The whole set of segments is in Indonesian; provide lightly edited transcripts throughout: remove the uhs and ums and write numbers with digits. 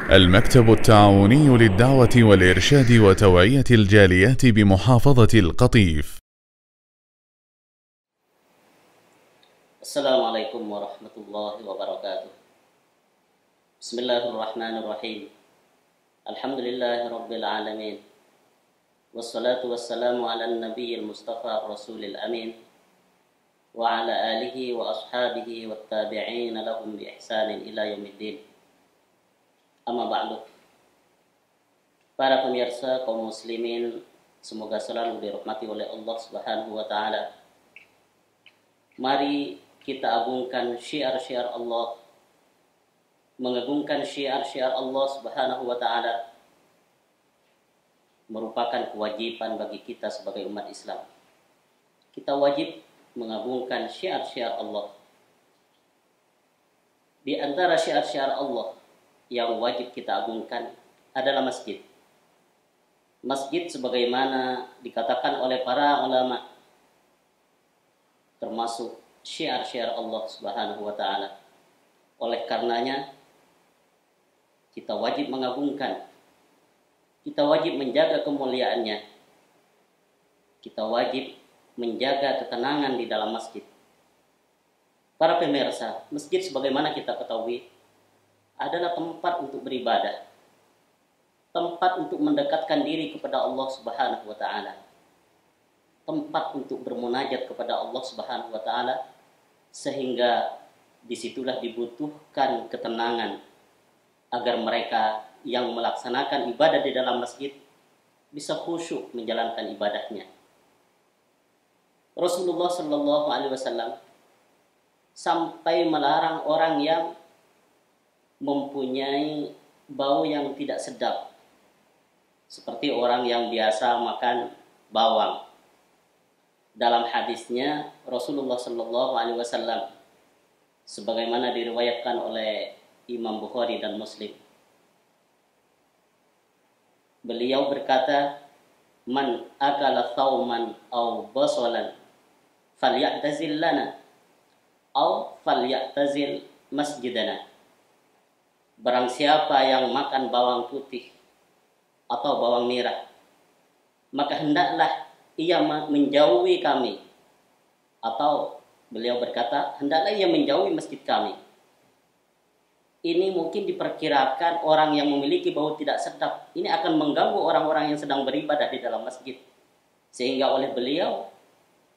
المكتب التعاوني للدعوة والإرشاد وتوعية الجاليات بمحافظة القطيف. السلام عليكم ورحمة الله وبركاته. بسم الله الرحمن الرحيم. الحمد لله رب العالمين، والصلاة والسلام على النبي المصطفى الرسول الأمين وعلى آله وأصحابه والتابعين لهم بإحسان إلى يوم الدين. Amma ba'du. Para pemirsa kaum muslimin, semoga selalu dirahmati oleh Allah Subhanahu wa taala. Mari kita agungkan syiar-syiar Allah, mengagungkan syiar-syiar Allah Subhanahu wa taala merupakan kewajiban bagi kita sebagai umat Islam. Kita wajib mengagungkan syiar-syiar Allah. Di antara syiar-syiar Allah yang wajib kita agungkan adalah masjid. Masjid sebagaimana dikatakan oleh para ulama termasuk syiar-syiar Allah Subhanahu wa taala. Oleh karenanya kita wajib mengagungkan, kita wajib menjaga kemuliaannya, kita wajib menjaga ketenangan di dalam masjid. Para pemirsa, masjid sebagaimana kita ketahui adalah tempat untuk beribadah, tempat untuk mendekatkan diri kepada Allah Subhanahu wa taala, tempat untuk bermunajat kepada Allah Subhanahu wa taala, sehingga disitulah dibutuhkan ketenangan agar mereka yang melaksanakan ibadah di dalam masjid bisa khusyuk menjalankan ibadahnya. Rasulullah Shallallahu Alaihi Wasallam sampai melarang orang yang mempunyai bau yang tidak sedap, seperti orang yang biasa makan bawang. Dalam hadisnya Rasulullah Shallallahu Alaihi Wasallam, sebagaimana diriwayatkan oleh Imam Bukhari dan Muslim, beliau berkata, "Man akala thawman aw basalan falyatazil lana aw falyatazil masjidana." Barang siapa yang makan bawang putih atau bawang merah, maka hendaklah ia menjauhi kami. Atau beliau berkata, hendaklah ia menjauhi masjid kami. Ini mungkin diperkirakan orang yang memiliki bau tidak sedap ini akan mengganggu orang-orang yang sedang beribadah di dalam masjid, sehingga oleh beliau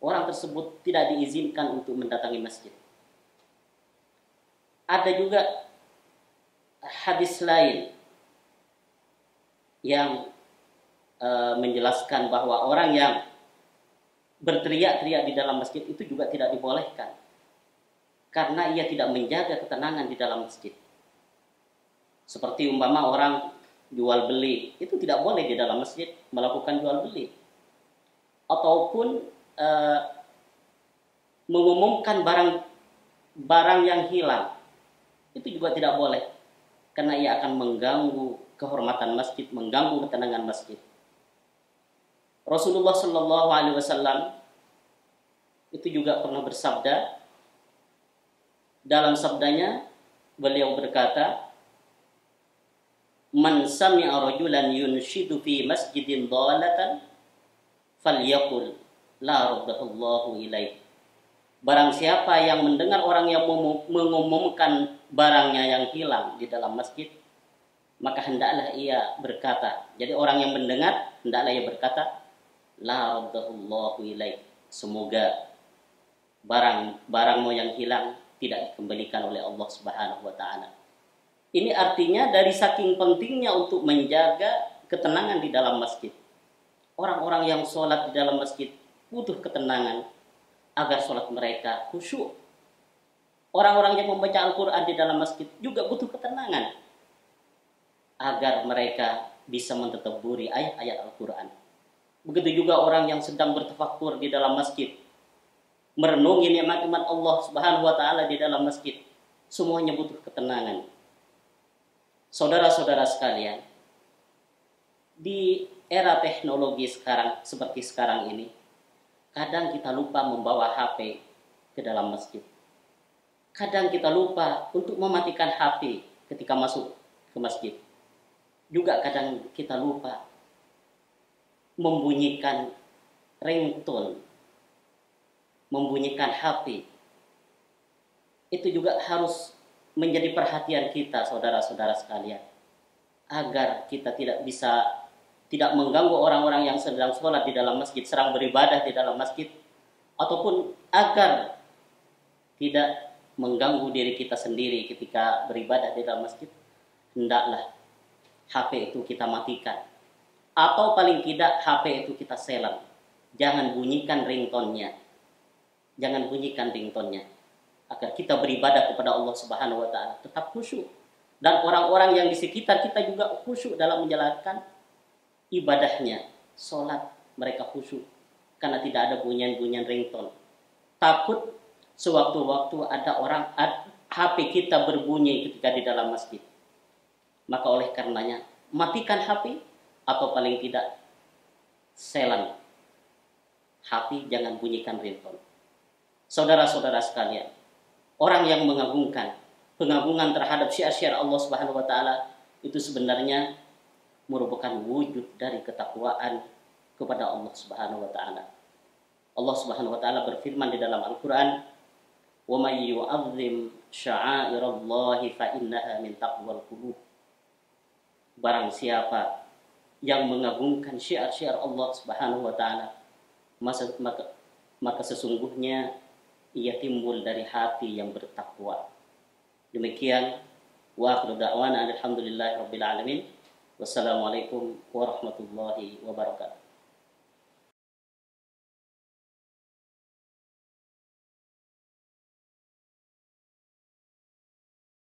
orang tersebut tidak diizinkan untuk mendatangi masjid. Ada juga hadis lain yang menjelaskan bahwa orang yang berteriak-teriak di dalam masjid itu juga tidak dibolehkan, karena ia tidak menjaga ketenangan di dalam masjid. Seperti umpama orang jual beli, itu tidak boleh di dalam masjid melakukan jual beli. Ataupun mengumumkan barang yang hilang, itu juga tidak boleh, karena ia akan mengganggu kehormatan masjid, mengganggu ketenangan masjid. Rasulullah Shallallahu Alaihi Wasallam itu juga pernah bersabda. Dalam sabdanya beliau berkata, "Man sami'a rajulan yunshidu fi masjidin dhalatan falyaqul la raddallahu ilaih." Barang siapa yang mendengar orang yang mengumumkan barangnya yang hilang di dalam masjid, maka hendaklah ia berkata, jadi orang yang mendengar hendaklah ia berkata, la raddallahu ilaih, semoga barangmu yang hilang tidak dikembalikan oleh Allah Subhanahu wa taala. Ini artinya dari saking pentingnya untuk menjaga ketenangan di dalam masjid. Orang-orang yang sholat di dalam masjid butuh ketenangan agar sholat mereka khusyuk. Orang-orang yang membaca Al-Quran di dalam masjid juga butuh ketenangan agar mereka bisa mentadabburi ayat-ayat Al-Quran. Begitu juga orang yang sedang bertafakkur di dalam masjid, merenungi nikmat-nikmat Allah Subhanahu wa taala di dalam masjid, semuanya butuh ketenangan. Saudara-saudara sekalian, di era teknologi sekarang seperti sekarang ini, kadang kita lupa membawa HP ke dalam masjid. Kadang kita lupa untuk mematikan HP ketika masuk ke masjid. juga kadang kita lupa membunyikan ringtone, membunyikan HP. Itu juga harus menjadi perhatian kita, saudara-saudara sekalian, agar kita tidak mengganggu orang-orang yang sedang sholat di dalam masjid, sedang beribadah di dalam masjid, ataupun agar tidak mengganggu diri kita sendiri ketika beribadah di dalam masjid. Hendaklah HP itu kita matikan, atau paling tidak HP itu kita selang. Jangan bunyikan ringtone-nya, agar kita beribadah kepada Allah Subhanahu wa taala tetap khusyuk, dan orang-orang yang di sekitar kita juga khusyuk dalam menjalankan ibadahnya. Sholat mereka khusyuk karena tidak ada bunyian-bunyian ringtone. Takut sewaktu-waktu ada orang HP kita berbunyi ketika di dalam masjid. Maka oleh karenanya matikan HP, atau paling tidak selang HP, jangan bunyikan ringtone. Saudara-saudara sekalian, orang yang pengagungan terhadap syiar-syiar Allah Subhanahu wa taala itu sebenarnya merupakan wujud dari ketakwaan kepada Allah Subhanahu wa taala. Allah Subhanahu wa taala berfirman di dalam Al-Qur'an, "Wa may yu'azzim sya'airallahi fa innaha min taqwal qulub." Barang siapa yang mengagungkan syiar-syiar Allah Subhanahu wa taala, maka sesungguhnya ia timbul dari hati yang bertakwa. Demikian, wa akhiru da'wana alhamdulillahirabbil alamin. Wassalamualaikum warahmatullahi wabarakatuh.